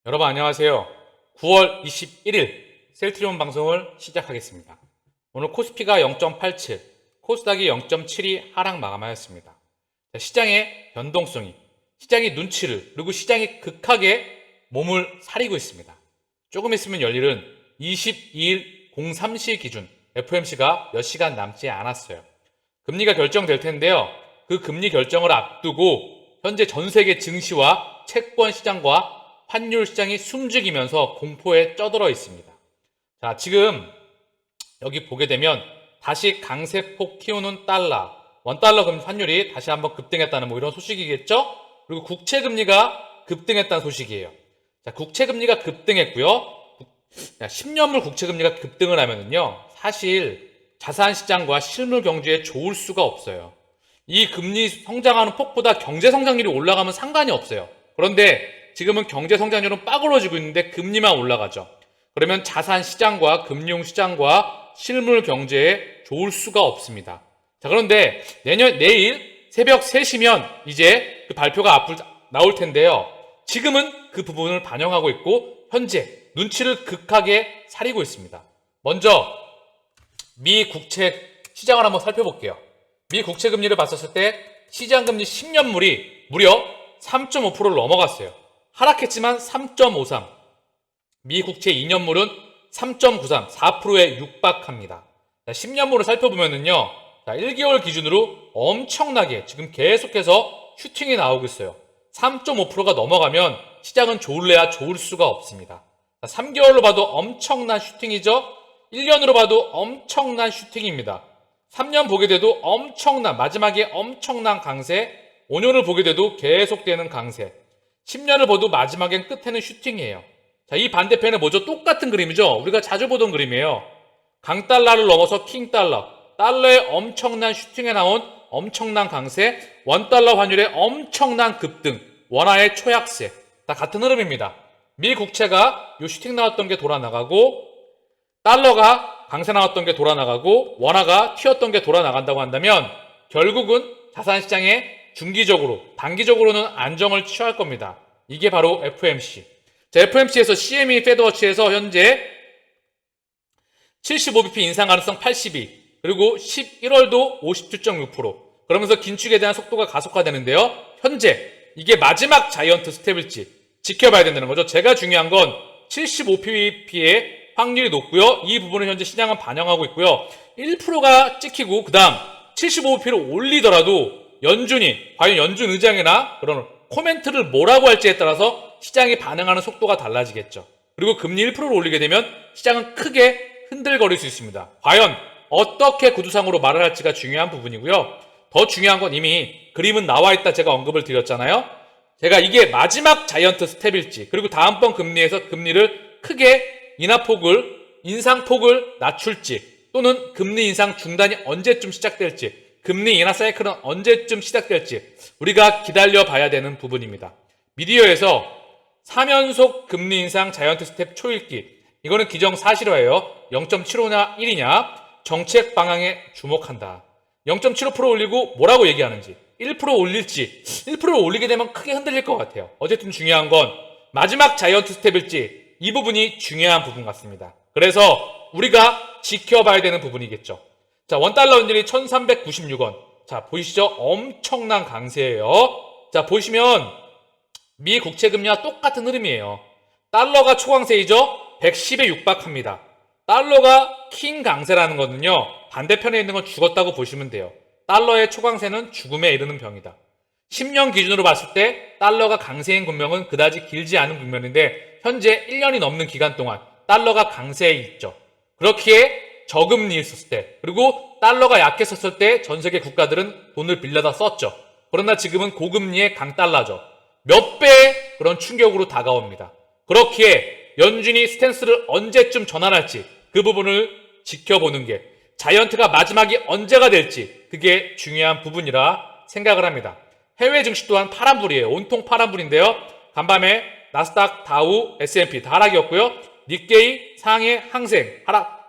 여러분 안녕하세요. 9월 21일 셀트리온 방송을 시작하겠습니다. 오늘 코스피가 0.87, 코스닥이 0.72 하락 마감하였습니다. 시장의 변동성이, 시장의 눈치를, 그리고 시장이 극하게 몸을 사리고 있습니다. 조금 있으면 열일은 22일 03시 기준 FOMC가 몇 시간 남지 않았어요. 금리가 결정될 텐데요. 그 금리 결정을 앞두고 현재 전 세계 증시와 채권 시장과 환율 시장이 숨죽이면서 공포에 쩌들어 있습니다. 자, 지금 여기 보게 되면 다시 강세폭 키우는 달러, 원달러 금리 환율이 다시 한번 급등했다는 이런 소식이겠죠? 그리고 국채 금리가 급등했다는 소식이에요. 자, 국채 금리가 급등했고요. 10년물 국채 금리가 급등을 하면은요, 사실 자산 시장과 실물 경제에 좋을 수가 없어요. 이 금리 성장하는 폭보다 경제 성장률이 올라가면 상관이 없어요. 그런데 지금은 경제 성장률은 빠그러지고 있는데 금리만 올라가죠. 그러면 자산 시장과 금융 시장과 실물 경제에 좋을 수가 없습니다. 자, 그런데 내일 새벽 3시면 이제 그 발표가 나올 텐데요. 지금은 그 부분을 반영하고 있고 현재 눈치를 극하게 사리고 있습니다. 먼저 미 국채 시장을 한번 살펴볼게요. 미 국채 금리를 봤었을 때 시장 금리 10년물이 무려 3.5%를 넘어갔어요. 하락했지만 3.53. 미 국채 2년물은 3.93, 4%에 육박합니다. 10년물을 살펴보면은요, 1개월 기준으로 엄청나게 지금 계속해서 슈팅이 나오고 있어요. 3.5%가 넘어가면 시장은 좋을래야 좋을 수가 없습니다. 3개월로 봐도 엄청난 슈팅이죠. 1년으로 봐도 엄청난 슈팅입니다. 3년 보게 돼도 마지막에 엄청난 강세, 5년을 보게 돼도 계속되는 강세, 10년을 봐도 마지막엔 끝에는 슈팅이에요. 자, 이 반대편에 뭐죠? 똑같은 그림이죠? 우리가 자주 보던 그림이에요. 강달러를 넘어서 킹달러, 달러의 엄청난 슈팅에 나온 엄청난 강세, 원달러 환율의 엄청난 급등, 원화의 초약세, 다 같은 흐름입니다. 미 국채가 요 슈팅 나왔던 게 돌아나가고, 달러가 강세 나왔던 게 돌아나가고, 원화가 튀었던 게 돌아나간다고 한다면 결국은 자산시장에 중기적으로, 단기적으로는 안정을 취할 겁니다. 이게 바로 FOMC. 자, FOMC에서 CME 페드워치에서 현재 75bp 인상 가능성 82, 그리고 11월도 57.6%. 그러면서 긴축에 대한 속도가 가속화되는데요. 현재 이게 마지막 자이언트 스텝일지 지켜봐야 된다는 거죠. 제가 중요한 건 75bp의 확률이 높고요. 이 부분을 현재 시장은 반영하고 있고요. 1%가 찍히고 그 다음 75bp를 올리더라도 과연 연준 의장이나 그런 코멘트를 뭐라고 할지에 따라서 시장이 반응하는 속도가 달라지겠죠. 그리고 금리 1%를 올리게 되면 시장은 크게 흔들거릴 수 있습니다. 과연 어떻게 구두상으로 말을 할지가 중요한 부분이고요. 더 중요한 건 이미 그림은 나와 있다 제가 언급을 드렸잖아요. 제가 이게 마지막 자이언트 스텝일지, 그리고 다음번 금리에서 금리를 크게 인상폭을 낮출지, 또는 금리 인상 중단이 언제쯤 시작될지, 금리 인하 사이클은 언제쯤 시작될지 우리가 기다려봐야 되는 부분입니다. 미디어에서 3연속 금리 인상 자이언트 스텝 초읽기, 이거는 기정사실화예요. 0.75냐 1이냐 정책 방향에 주목한다. 0.75% 올리고 뭐라고 얘기하는지, 1% 올릴지, 1%를 올리게 되면 크게 흔들릴 것 같아요. 어쨌든 중요한 건 마지막 자이언트 스텝일지, 이 부분이 중요한 부분 같습니다. 그래서 우리가 지켜봐야 되는 부분이겠죠. 자, 원달러 환율이 1396원. 자, 보이시죠? 엄청난 강세예요. 자, 보시면 미 국채 금리와 똑같은 흐름이에요. 달러가 초강세이죠? 110에 육박합니다. 달러가 킹 강세라는 거는요, 반대편에 있는 건 죽었다고 보시면 돼요. 달러의 초강세는 죽음에 이르는 병이다. 10년 기준으로 봤을 때 달러가 강세인 국면은 그다지 길지 않은 국면인데 현재 1년이 넘는 기간 동안 달러가 강세에 있죠. 그렇기에 저금리 있었을 때, 그리고 달러가 약했었을 때 전 세계 국가들은 돈을 빌려다 썼죠. 그러나 지금은 고금리의 강달러죠. 몇 배의 그런 충격으로 다가옵니다. 그렇기에 연준이 스탠스를 언제쯤 전환할지 그 부분을 지켜보는 게, 자이언트가 마지막이 언제가 될지 그게 중요한 부분이라 생각을 합니다. 해외 증시 또한 파란불이에요. 온통 파란불인데요. 간밤에 나스닥, 다우, S&P 다 하락이었고요. 니케이, 상해, 항생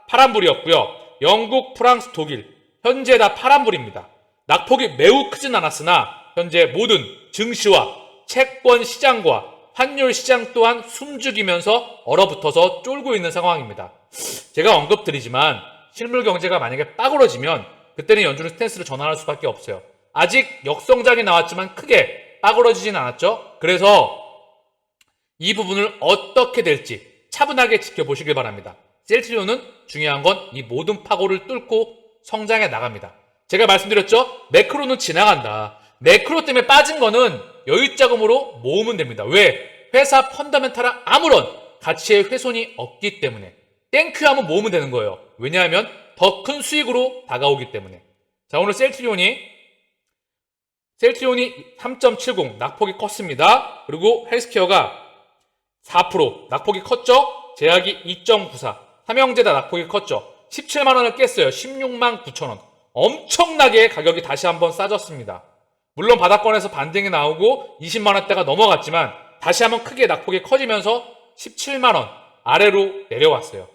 파란불이었고요. 영국, 프랑스, 독일 현재 다 파란불입니다. 낙폭이 매우 크진 않았으나 현재 모든 증시와 채권 시장과 환율 시장 또한 숨죽이면서 얼어붙어서 쫄고 있는 상황입니다. 제가 언급드리지만 실물 경제가 만약에 빠그러지면 그때는 연준은 스탠스를 전환할 수밖에 없어요. 아직 역성장이 나왔지만 크게 빠그러지진 않았죠. 그래서 이 부분을 어떻게 될지 차분하게 지켜보시길 바랍니다. 셀트리온은 중요한 건 이 모든 파고를 뚫고 성장해 나갑니다. 제가 말씀드렸죠? 매크로는 지나간다. 매크로 때문에 빠진 거는 여유자금으로 모으면 됩니다. 왜? 회사 펀더멘탈은 아무런 가치의 훼손이 없기 때문에 땡큐 하면 모으면 되는 거예요. 왜냐하면 더 큰 수익으로 다가오기 때문에. 자, 오늘 셀트리온이 3.70 낙폭이 컸습니다. 그리고 헬스케어가 4% 낙폭이 컸죠? 제약이 2.94, 삼형제다 낙폭이 컸죠. 17만원을 깼어요. 16만 9천원. 엄청나게 가격이 다시 한번 싸졌습니다. 물론 바닥권에서 반등이 나오고 20만원대가 넘어갔지만 다시 한번 크게 낙폭이 커지면서 17만원 아래로 내려왔어요.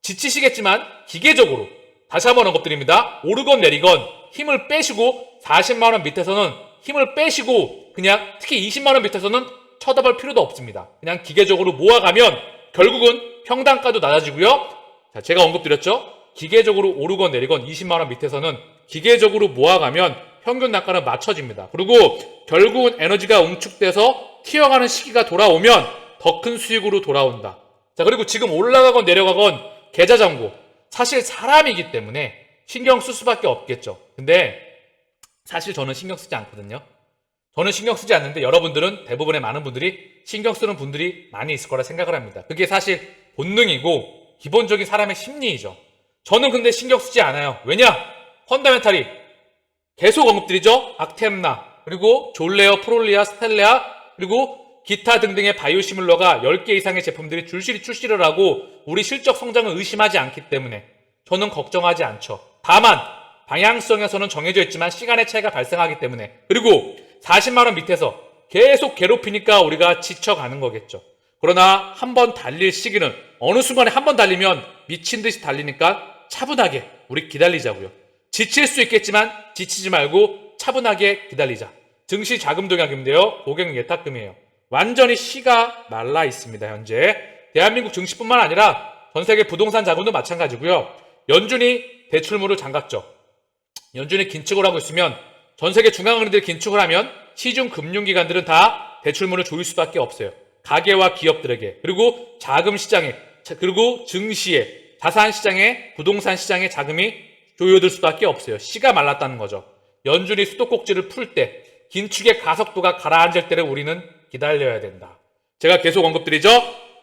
지치시겠지만 기계적으로 다시 한번 언급드립니다. 오르건 내리건 힘을 빼시고 40만원 밑에서는 힘을 빼시고 그냥 특히 20만원 밑에서는 쳐다볼 필요도 없습니다. 그냥 기계적으로 모아가면 결국은 평단가도 낮아지고요. 자, 제가 언급드렸죠. 기계적으로 오르건 내리건 20만원 밑에서는 기계적으로 모아가면 평균 단가는 맞춰집니다. 그리고 결국은 에너지가 응축돼서 튀어가는 시기가 돌아오면 더 큰 수익으로 돌아온다. 자, 그리고 지금 올라가건 내려가건 계좌잔고 사실 사람이기 때문에 신경 쓸 수밖에 없겠죠. 근데 사실 저는 신경 쓰지 않거든요. 저는 신경 쓰지 않는데 여러분들은 대부분의 많은 분들이 신경 쓰는 분들이 많이 있을 거라 생각을 합니다. 그게 사실 본능이고 기본적인 사람의 심리이죠. 저는 근데 신경 쓰지 않아요. 왜냐? 펀더멘탈이 계속 언급드리죠. 악템나, 그리고 졸레어, 프롤리아, 스텔레아, 그리고 기타 등등의 바이오시밀러가 10개 이상의 제품들이 줄줄이 출시를 하고 우리 실적 성장을 의심하지 않기 때문에 저는 걱정하지 않죠. 다만 방향성에서는 정해져 있지만 시간의 차이가 발생하기 때문에, 그리고 40만원 밑에서 계속 괴롭히니까 우리가 지쳐가는 거겠죠. 그러나 한번 달릴 시기는 어느 순간에 한번 달리면 미친 듯이 달리니까 차분하게 우리 기다리자고요. 지칠 수 있겠지만 지치지 말고 차분하게 기다리자. 증시 자금 동약인데요. 고객 예탁금이에요. 완전히 시가 말라 있습니다. 현재 대한민국 증시뿐만 아니라 전 세계 부동산 자금도 마찬가지고요. 연준이 대출물을 잠갔죠. 연준이 긴축을 하고 있으면 전 세계 중앙은행들이 긴축을 하면 시중 금융기관들은 다 대출물을 조일 수밖에 없어요. 가계와 기업들에게, 그리고 자금 시장에, 그리고 증시에, 자산 시장에, 부동산 시장에 자금이 조여들 수밖에 없어요. 시가 말랐다는 거죠. 연준이 수도꼭지를 풀 때, 긴축의 가속도가 가라앉을 때를 우리는 기다려야 된다. 제가 계속 언급드리죠.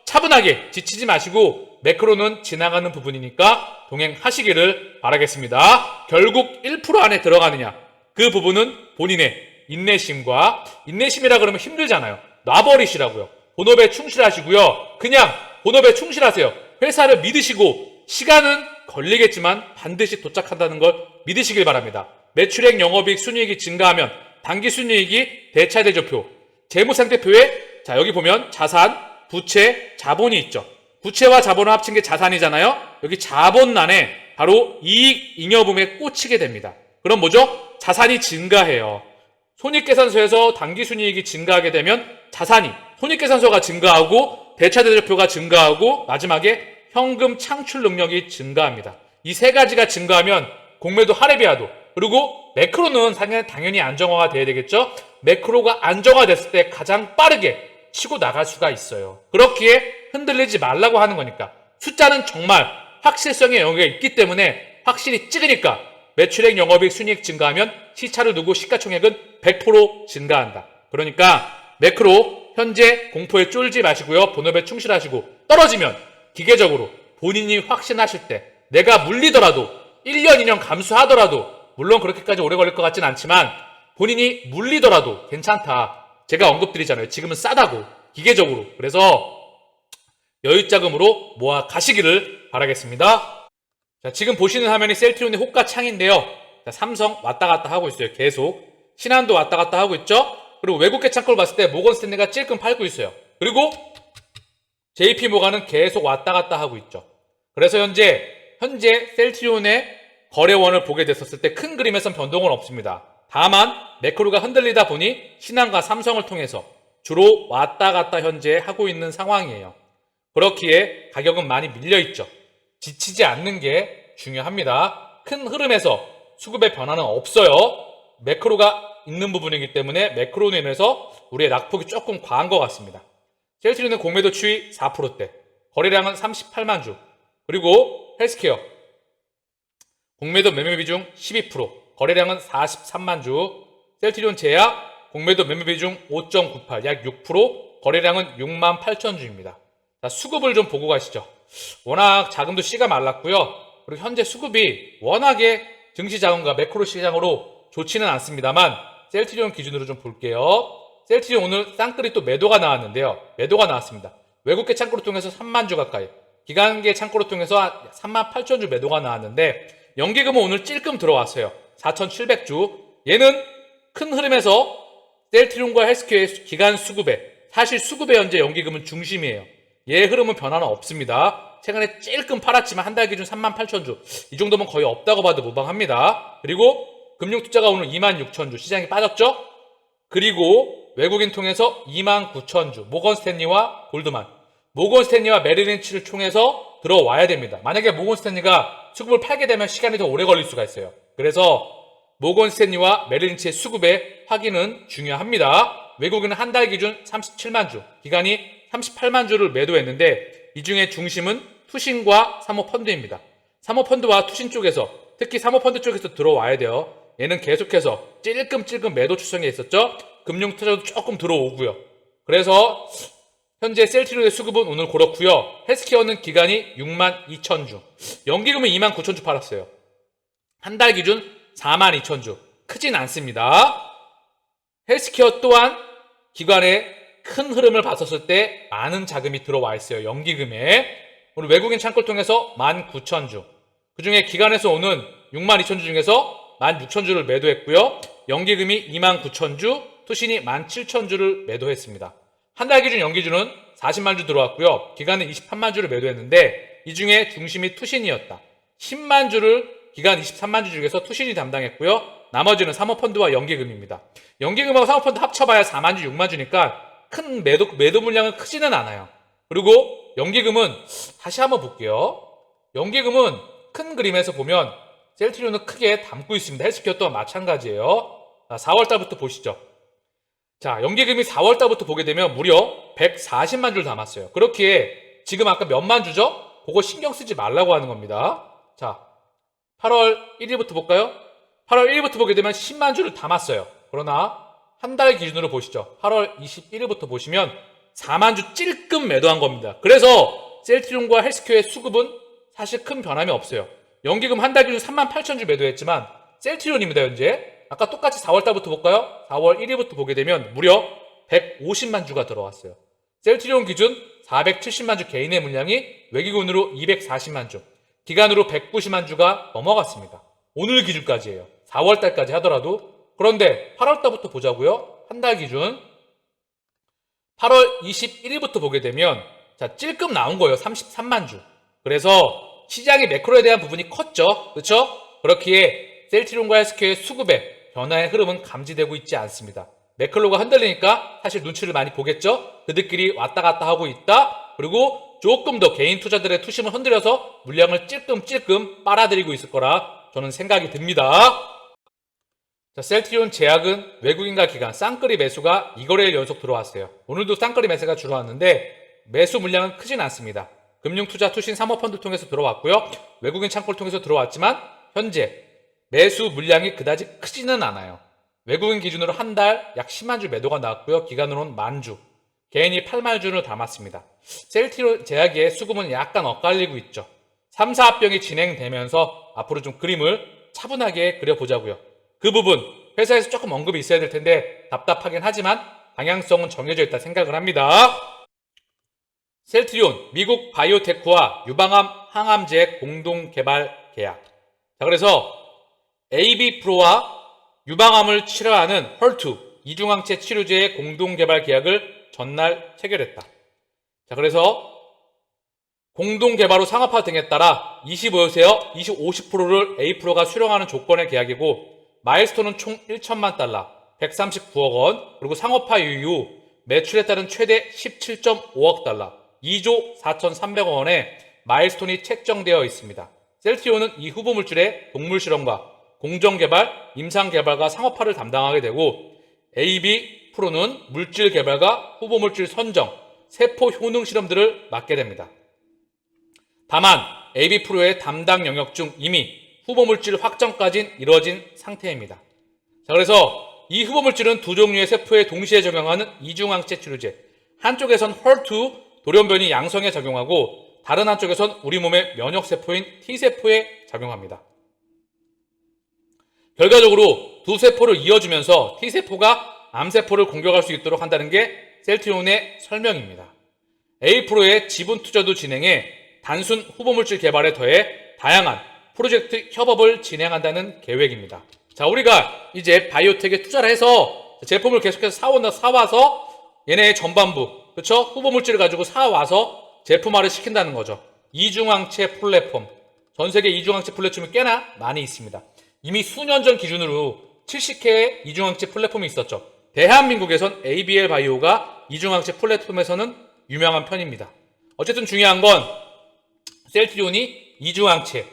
차분하게 지치지 마시고 매크로는 지나가는 부분이니까 동행하시기를 바라겠습니다. 결국 1% 안에 들어가느냐, 그 부분은 본인의 인내심이라 그러면 힘들잖아요. 놔버리시라고요. 본업에 충실하시고요. 그냥 본업에 충실하세요. 회사를 믿으시고 시간은 걸리겠지만 반드시 도착한다는 걸 믿으시길 바랍니다. 매출액, 영업이익, 순이익이 증가하면 당기순이익이 대차대조표, 재무상태표에 자 여기 보면 자산, 부채, 자본이 있죠. 부채와 자본을 합친 게 자산이잖아요. 여기 자본란에 바로 이익 잉여분에 꽂히게 됩니다. 그럼 뭐죠? 자산이 증가해요. 손익계산서에서 당기순이익이 증가하게 되면 자산이, 손익계산서가 증가하고 대차대조표가 증가하고 마지막에 현금 창출 능력이 증가합니다. 이 세 가지가 증가하면 공매도 하레비아도, 그리고 매크로는 당연히 안정화가 돼야 되겠죠. 매크로가 안정화됐을 때 가장 빠르게 치고 나갈 수가 있어요. 그렇기에 흔들리지 말라고 하는 거니까. 숫자는 정말 확실성의 영역에 있기 때문에 확실히 찍으니까 매출액, 영업이익, 순이익 증가하면 시차를 두고 시가총액은 100% 증가한다. 그러니까 매크로 현재 공포에 쫄지 마시고요. 본업에 충실하시고, 떨어지면 기계적으로 본인이 확신하실 때 내가 물리더라도 1년, 2년 감수하더라도, 물론 그렇게까지 오래 걸릴 것 같진 않지만 본인이 물리더라도 괜찮다. 제가 언급드리잖아요. 지금은 싸다고, 기계적으로. 그래서 여유자금으로 모아 가시기를 바라겠습니다. 자, 지금 보시는 화면이 셀트리온의 호가창인데요. 자, 삼성 왔다 갔다 하고 있어요. 계속. 신한도 왔다 갔다 하고 있죠. 그리고 외국계 창고를 봤을 때 모건스탠리가 찔끔 팔고 있어요. 그리고 JP모간은 계속 왔다 갔다 하고 있죠. 그래서 현재 셀트리온의 거래원을 보게 됐었을 때 큰 그림에선 변동은 없습니다. 다만 매크로가 흔들리다 보니 신한과 삼성을 통해서 주로 왔다 갔다 현재 하고 있는 상황이에요. 그렇기에 가격은 많이 밀려있죠. 지치지 않는 게 중요합니다. 큰 흐름에서 수급의 변화는 없어요. 매크로가 있는 부분이기 때문에 매크로 면에서 우리의 낙폭이 조금 과한 것 같습니다. 셀트리온은 공매도 추이 4%대, 거래량은 38만 주, 그리고 헬스케어 공매도 매매 비중 12%, 거래량은 43만 주, 셀트리온 제약 공매도 매매 비중 5.98, 약 6%, 거래량은 6만 8천 주입니다. 자, 수급을 좀 보고 가시죠. 워낙 자금도 씨가 말랐고요. 그리고 현재 수급이 워낙에 증시자금과 매크로 시장으로 좋지는 않습니다만 셀트리온 기준으로 좀 볼게요. 셀트리온 오늘 쌍끌이 또 매도가 나왔는데요. 매도가 나왔습니다. 외국계 창구를 통해서 3만 주 가까이, 기관계 창구를 통해서 3만 8천 주 매도가 나왔는데 연기금은 오늘 찔끔 들어왔어요. 4,700주. 얘는 큰 흐름에서 셀트리온과 헬스케어의 기간 수급에, 사실 수급에 현재 연기금은 중심이에요. 얘의 흐름은 변화는 없습니다. 최근에 찔끔 팔았지만 한 달 기준 3만 8천 주, 이 정도면 거의 없다고 봐도 무방합니다. 그리고 금융투자가 오늘 2만 6천 주, 시장이 빠졌죠? 그리고 외국인 통해서 2만 9천 주, 모건스탠리와 골드만, 모건스탠리와 메릴린치를 통해서 들어와야 됩니다. 만약에 모건스탠리가 수급을 팔게 되면 시간이 더 오래 걸릴 수가 있어요. 그래서 모건스탠리와 메릴린치의 수급의 확인은 중요합니다. 외국인은 한 달 기준 37만 주, 기간이 38만 주를 매도했는데 이 중에 중심은 투신과 사모펀드입니다. 사모펀드와 투신 쪽에서, 특히 사모펀드 쪽에서 들어와야 돼요. 얘는 계속해서 찔끔찔끔 매도 추성에 있었죠. 금융투자도 조금 들어오고요. 그래서 현재 셀트리온의 수급은 오늘 그렇고요. 헬스케어는 기간이 6만 2천 주, 연기금은 2만 9천 주 팔았어요. 한 달 기준 4만 2천 주, 크진 않습니다. 헬스케어 또한 기관의 큰 흐름을 봤었을 때 많은 자금이 들어와 있어요. 연기금에. 오늘 외국인 창구를 통해서 19,000주, 그 중에 기관에서 오는 62,000주 중에서 16,000주를 매도했고요. 연기금이 29,000주, 투신이 17,000주를 매도했습니다. 한 달 기준 연기주는 40만 주 들어왔고요. 기간은 23만 주를 매도했는데 이 중에 중심이 투신이었다. 10만 주를 기간 23만 주 중에서 투신이 담당했고요. 나머지는 사모펀드와 연기금입니다. 연기금하고 사모펀드 합쳐봐야 4만 주, 6만 주니까 큰 매도 물량은 크지는 않아요. 그리고 연기금은 다시 한번 볼게요. 연기금은 큰 그림에서 보면 셀트리온은 크게 담고 있습니다. 헬스케어 또한 마찬가지예요. 자, 4월달부터 보시죠. 자, 연기금이 4월달부터 보게 되면 무려 140만 주를 담았어요. 그렇기에 지금 아까 몇만 주죠? 그거 신경 쓰지 말라고 하는 겁니다. 자, 8월 1일부터 볼까요? 8월 1일부터 보게 되면 10만 주를 담았어요. 그러나 한 달 기준으로 보시죠. 8월 21일부터 보시면 4만 주 찔끔 매도한 겁니다. 그래서 셀트리온과 헬스케어의 수급은 사실 큰 변함이 없어요. 연기금 한 달 기준 3만 8천 주 매도했지만 셀트리온입니다. 현재 아까 똑같이 4월달부터 볼까요? 4월 1일부터 보게 되면 무려 150만 주가 들어왔어요. 셀트리온 기준 470만 주 개인의 물량이 외기군으로 240만 주, 기간으로 190만 주가 넘어갔습니다. 오늘 기준까지예요. 4월달까지 하더라도. 그런데 8월달부터 보자고요. 한 달 기준 8월 21일부터 보게 되면 자, 찔끔 나온 거예요. 33만 주. 그래서 시장의 매크로에 대한 부분이 컸죠. 그렇죠? 그렇기에 셀트리온과 헬스케어의 수급에 변화의 흐름은 감지되고 있지 않습니다. 매크로가 흔들리니까 사실 눈치를 많이 보겠죠? 그들끼리 왔다 갔다 하고 있다. 그리고 조금 더 개인 투자들의 투심을 흔들어서 물량을 찔끔찔끔 빨아들이고 있을 거라 저는 생각이 듭니다. 자, 셀트리온 제약은 외국인과 기관 쌍끌이 매수가 2거래일 연속 들어왔어요. 오늘도 쌍끌이 매수가 들어왔는데 매수 물량은 크진 않습니다. 금융투자 투신 사모펀드 통해서 들어왔고요. 외국인 창구를 통해서 들어왔지만 현재 매수 물량이 그다지 크지는 않아요. 외국인 기준으로 한 달 약 10만 주 매도가 나왔고요. 기간으로는 만 주, 개인이 8만 주를 담았습니다. 셀트리온 제약의 수급은 약간 엇갈리고 있죠. 3, 4합병이 진행되면서 앞으로 좀 그림을 차분하게 그려보자고요. 그 부분 회사에서 조금 언급이 있어야 될 텐데 답답하긴 하지만 방향성은 정해져 있다 생각을 합니다. 셀트리온 미국 바이오테크와 유방암 항암제 공동 개발 계약. 자, 그래서 AB프로와 유방암을 치료하는 헐투 이중항체 치료제의 공동 개발 계약을 전날 체결했다. 자, 그래서 공동 개발 후 상업화 등에 따라 25세어 50%를 A프로가 수령하는 조건의 계약이고 마일스톤은 총 1천만 달러, 139억 원, 그리고 상업화 이후 매출에 따른 최대 17.5억 달러, 2조 4,300억 원의 마일스톤이 책정되어 있습니다. 셀트리온은 이 후보 물질의 동물 실험과 공정개발, 임상개발과 상업화를 담당하게 되고 AB 프로는 물질 개발과 후보 물질 선정, 세포 효능 실험들을 맡게 됩니다. 다만 AB 프로의 담당 영역 중 이미 후보 물질 확정까지는 이루어진 상태입니다. 자, 그래서 이 후보 물질은 두 종류의 세포에 동시에 적용하는 이중항체 치료제, 한쪽에선 HER2 돌연변이 양성에 적용하고 다른 한쪽에선 우리 몸의 면역세포인 T세포에 작용합니다. 결과적으로 두 세포를 이어주면서 T세포가 암세포를 공격할 수 있도록 한다는 게 셀트리온의 설명입니다. A프로의 지분 투자도 진행해 단순 후보물질 개발에 더해 다양한 프로젝트 협업을 진행한다는 계획입니다. 자, 우리가 이제 바이오텍에 투자를 해서 제품을 계속해서 사와서 얘네의 전반부, 그쵸? 후보물질을 가지고 사와서 제품화를 시킨다는 거죠. 이중항체 플랫폼. 전 세계 이중항체 플랫폼이 꽤나 많이 있습니다. 이미 수년 전 기준으로 70개의 이중항체 플랫폼이 있었죠. 대한민국에선 ABL 바이오가 이중항체 플랫폼에서는 유명한 편입니다. 어쨌든 중요한 건 셀트리온이 이중항체,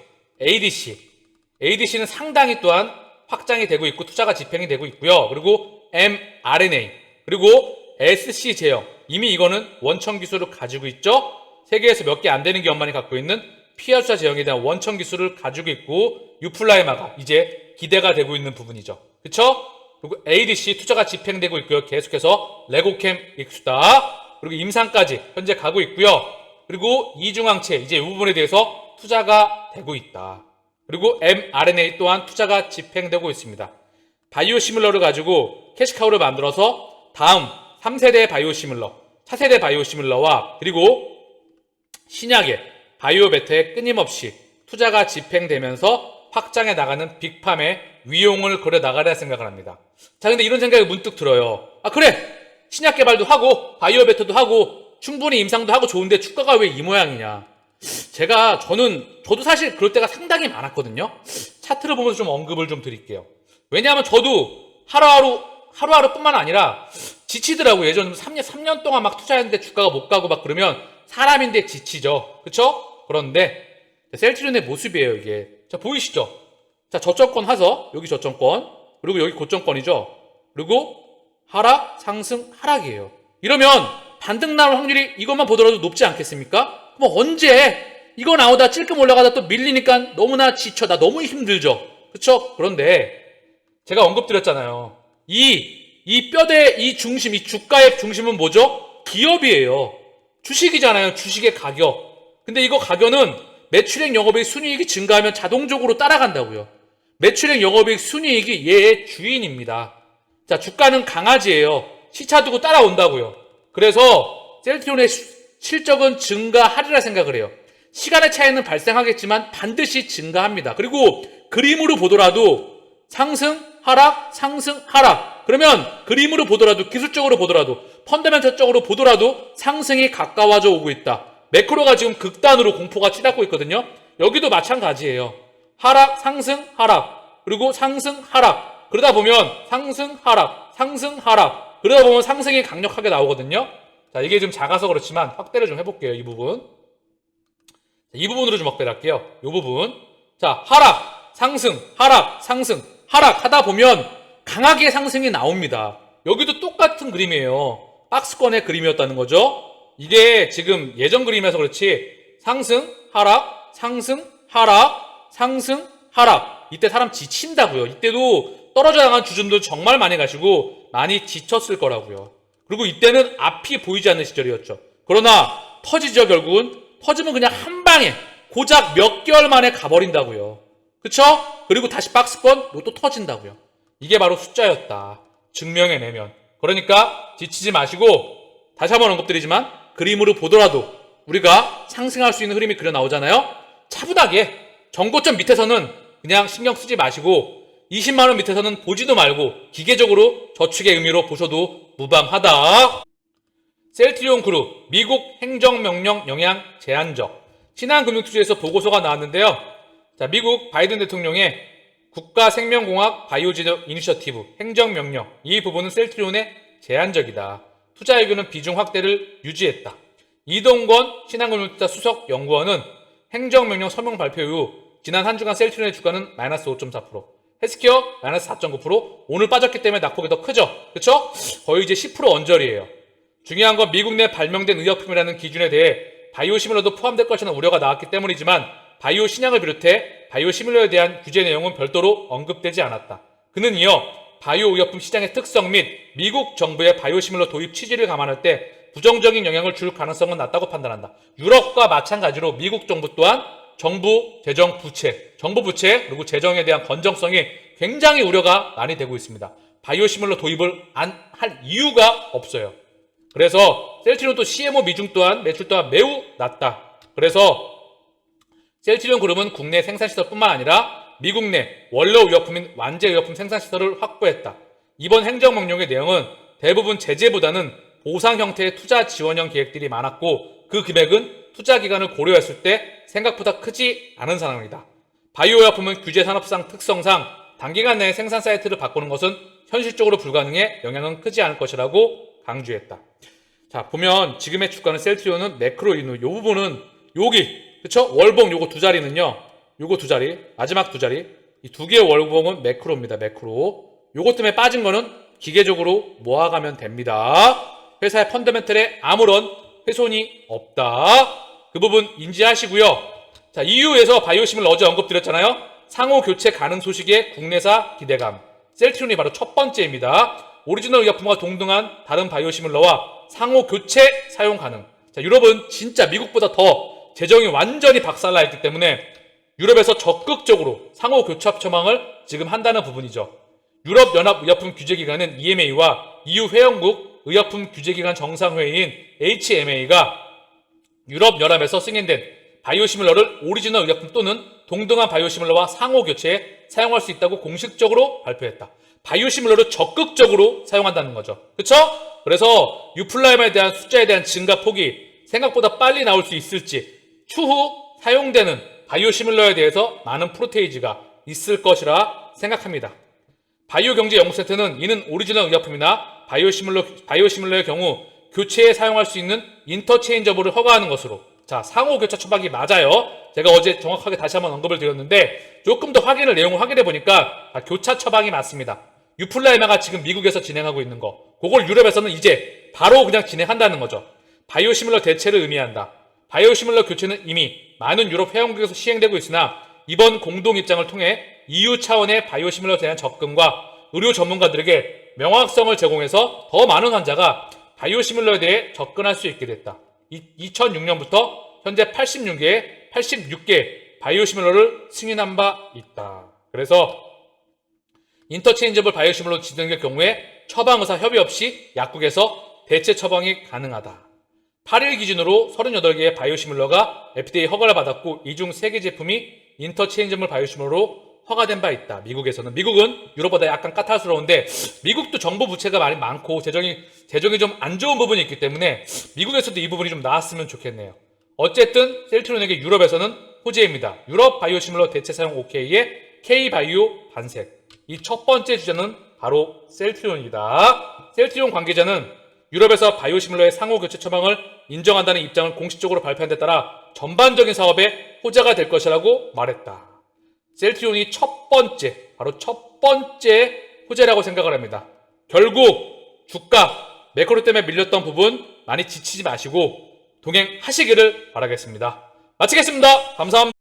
ADC는 상당히 또한 확장이 되고 있고 투자가 집행이 되고 있고요. 그리고 mRNA, 그리고 SC 제형, 이미 이거는 원천 기술을 가지고 있죠. 세계에서 몇 개 안 되는 기업만이 갖고 있는 피하주사 제형에 대한 원천 기술을 가지고 있고 유플라이마가 이제 기대가 되고 있는 부분이죠. 그쵸? 그리고 ADC 투자가 집행되고 있고요. 계속해서 레고캠 익수다. 그리고 임상까지 현재 가고 있고요. 그리고 이중항체 이제 이 부분에 대해서 투자가 되고 있다. 그리고 mRNA 또한 투자가 집행되고 있습니다. 바이오시밀러를 가지고 캐시카우를 만들어서 다음 3세대 바이오시밀러, 차세대 바이오시밀러와 그리고 신약의 바이오베터에 끊임없이 투자가 집행되면서 확장해 나가는 빅팜의 위용을 그려 나가려 생각을 합니다. 자, 근데 이런 생각이 문득 들어요. 아, 그래! 신약 개발도 하고 바이오베터도 하고 충분히 임상도 하고 좋은데 주가가 왜 이 모양이냐. 저도 사실 그럴 때가 상당히 많았거든요. 차트를 보면서 좀 언급을 좀 드릴게요. 왜냐하면 저도 하루하루뿐만 아니라 지치더라고요. 예전에 3년 동안 막 투자했는데 주가가 못 가고 막 그러면 사람인데 지치죠. 그쵸? 그런데 셀트리온의 모습이에요, 이게. 자, 보이시죠? 자, 저점권 하서 여기 저점권, 그리고 여기 고점권이죠. 그리고 하락, 상승, 하락이에요. 이러면 반등 나올 확률이 이것만 보더라도 높지 않겠습니까? 그럼 언제 이거 나오다 찔끔 올라가다 또 밀리니까 너무나 지쳐. 나 너무 힘들죠. 그쵸? 그런데 제가 언급드렸잖아요. 이 뼈대, 이 중심, 이 주가의 중심은 뭐죠? 기업이에요. 주식이잖아요. 주식의 가격. 근데 이거 가격은 매출액 영업이익 순이익이 증가하면 자동적으로 따라간다고요. 매출액 영업이익 순이익이 얘의 주인입니다. 자, 주가는 강아지예요. 시차 두고 따라온다고요. 그래서 셀트리온의 실적은 증가하리라 생각을 해요. 시간의 차이는 발생하겠지만 반드시 증가합니다. 그리고 그림으로 보더라도 상승, 하락, 상승, 하락. 그러면 그림으로 보더라도 기술적으로 보더라도 펀더멘털적으로 보더라도 상승이 가까워져 오고 있다. 매크로가 지금 극단으로 공포가 치닫고 있거든요. 여기도 마찬가지예요. 하락, 상승, 하락. 그리고 상승, 하락. 그러다 보면 상승, 하락, 상승, 하락. 그러다 보면 상승이 강력하게 나오거든요. 자, 이게 좀 작아서 그렇지만 확대를 좀 해볼게요. 이 부분. 이 부분으로 좀 확대를 할게요. 이 부분. 자, 하락, 상승, 하락, 상승, 하락 하다 보면 강하게 상승이 나옵니다. 여기도 똑같은 그림이에요. 박스권의 그림이었다는 거죠. 이게 지금 예전 그림에서 그렇지 상승, 하락, 상승, 하락, 상승, 하락. 이때 사람 지친다고요. 이때도 떨어져 나간 주주들 정말 많이 가시고 많이 지쳤을 거라고요. 그리고 이때는 앞이 보이지 않는 시절이었죠. 그러나 터지죠. 결국은 터지면 그냥 한 방에 고작 몇 개월 만에 가버린다고요. 그쵸? 그리고 다시 박스권 또 터진다고요. 이게 바로 숫자였다. 증명해내면. 그러니까 지치지 마시고 다시 한번 언급드리지만 그림으로 보더라도 우리가 상승할 수 있는 흐름이 그려 나오잖아요. 차분하게 정고점 밑에서는 그냥 신경 쓰지 마시고 20만원 밑에서는 보지도 말고 기계적으로 저축의 의미로 보셔도 무방하다. 셀트리온 그룹 미국 행정명령 영향 제한적 신한금융투자에서 보고서가 나왔는데요. 자, 미국 바이든 대통령의 국가생명공학 바이오진업 이니셔티브 행정명령 이 부분은 셀트리온의 제한적이다. 투자의견은 비중 확대를 유지했다. 이동건 신한금융투자 수석연구원은 행정명령 서명 발표 이후 지난 한 주간 셀트리온의 주가는 마이너스 5.4%, 헬스케어 마이너스 4.9%, 오늘 빠졌기 때문에 낙폭이 더 크죠? 그쵸? 거의 이제 10% 언저리예요. 중요한 건 미국 내 발명된 의약품이라는 기준에 대해 바이오시밀러도 포함될 것이라는 우려가 나왔기 때문이지만 바이오 신약을 비롯해 바이오시밀러에 대한 규제 내용은 별도로 언급되지 않았다. 그는 이어 바이오 의약품 시장의 특성 및 미국 정부의 바이오시밀러 도입 취지를 감안할 때 부정적인 영향을 줄 가능성은 낮다고 판단한다. 유럽과 마찬가지로 미국 정부 또한 정부 재정 부채, 정부 부채 그리고 재정에 대한 건정성이 굉장히 우려가 많이 되고 있습니다. 바이오시밀러 도입을 안 할 이유가 없어요. 그래서 셀트리온도 CMO 미중 또한 매출 또한 매우 낮다. 그래서 셀트리온 그룹은 국내 생산시설뿐만 아니라 미국 내 원료 의약품인 완제 의약품 생산시설을 확보했다. 이번 행정명령의 내용은 대부분 제재보다는 보상 형태의 투자 지원형 계획들이 많았고 그 금액은 투자 기간을 고려했을 때 생각보다 크지 않은 상황이다. 바이오 의약품은 규제 산업상 특성상 단기간 내에 생산 사이트를 바꾸는 것은 현실적으로 불가능해 영향은 크지 않을 것이라고 강조했다. 자, 보면 지금의 주가는 셀트리온은 매크로 인후 요 부분은 여기 그쵸? 월봉 요거 두 자리는요. 요거 두 자리, 마지막 두 자리. 이 두 개의 월봉은 매크로입니다. 매크로. 요것 때문에 빠진 거는 기계적으로 모아가면 됩니다. 회사의 펀더멘털에 아무런 훼손이 없다. 그 부분 인지하시고요. 자, EU에서 바이오시밀러 어제 언급드렸잖아요. 상호 교체 가능 소식에 국내사 기대감. 셀트리온이 바로 첫 번째입니다. 오리지널 의약품과 동등한 다른 바이오시밀러와 상호 교체 사용 가능. 자, 유럽은 진짜 미국보다 더 재정이 완전히 박살나 있기 때문에 유럽에서 적극적으로 상호 교착 처방을 지금 한다는 부분이죠. 유럽연합의약품 규제기관은 EMA와 EU 회원국 의약품 규제기관 정상회의인 HMA가 유럽연합에서 승인된 바이오시밀러를 오리지널 의약품 또는 동등한 바이오시밀러와 상호 교체에 사용할 수 있다고 공식적으로 발표했다. 바이오시밀러를 적극적으로 사용한다는 거죠. 그쵸? 그래서 유플라임에 대한 숫자에 대한 증가 폭이 생각보다 빨리 나올 수 있을지 추후 사용되는 바이오시밀러에 대해서 많은 프로테이지가 있을 것이라 생각합니다. 바이오경제연구센터는 이는 오리지널 의약품이나 바이오시밀러의 경우 교체에 사용할 수 있는 인터체인저블을 허가하는 것으로 자 상호 교차 처방이 맞아요. 제가 어제 정확하게 다시 한번 언급을 드렸는데 조금 더 내용을 확인해 보니까 교차 처방이 맞습니다. 유플라이마가 지금 미국에서 진행하고 있는 거 그걸 유럽에서는 이제 바로 그냥 진행한다는 거죠. 바이오시밀러 대체를 의미한다. 바이오시밀러 교체는 이미 많은 유럽 회원국에서 시행되고 있으나 이번 공동 입장을 통해 EU 차원의 바이오시밀러에 대한 접근과 의료 전문가들에게 명확성을 제공해서 더 많은 환자가 바이오시밀러에 대해 접근할 수 있게 됐다. 2006년부터 현재 86개 바이오시밀러를 승인한 바 있다. 그래서 인터체인저블 바이오시밀러 지정의 경우에 처방의사 협의 없이 약국에서 대체 처방이 가능하다. 8일 기준으로 38개의 바이오시밀러가 FDA 허가를 받았고 이 중 3개 제품이 인터체인저블 바이오시밀러로 허가된 바 있다. 미국에서는. 미국은 유럽보다 약간 까탈스러운데 미국도 정부 부채가 많고 재정이 좀 안 좋은 부분이 있기 때문에 미국에서도 이 부분이 좀 나았으면 좋겠네요. 어쨌든 셀트리온에게 유럽에서는 호재입니다. 유럽 바이오시밀러 대체 사용 OK의 K바이오 반색. 이 첫 번째 주자는 바로 셀트리온이다. 셀트리온 관계자는 유럽에서 바이오시밀러의 상호 교체 처방을 인정한다는 입장을 공식적으로 발표한 데 따라 전반적인 사업에 호재가 될 것이라고 말했다. 셀트리온이 바로 첫 번째 호재라고 생각을 합니다. 결국 주가, 매크로 때문에 밀렸던 부분 많이 지치지 마시고 동행하시기를 바라겠습니다. 마치겠습니다. 감사합니다.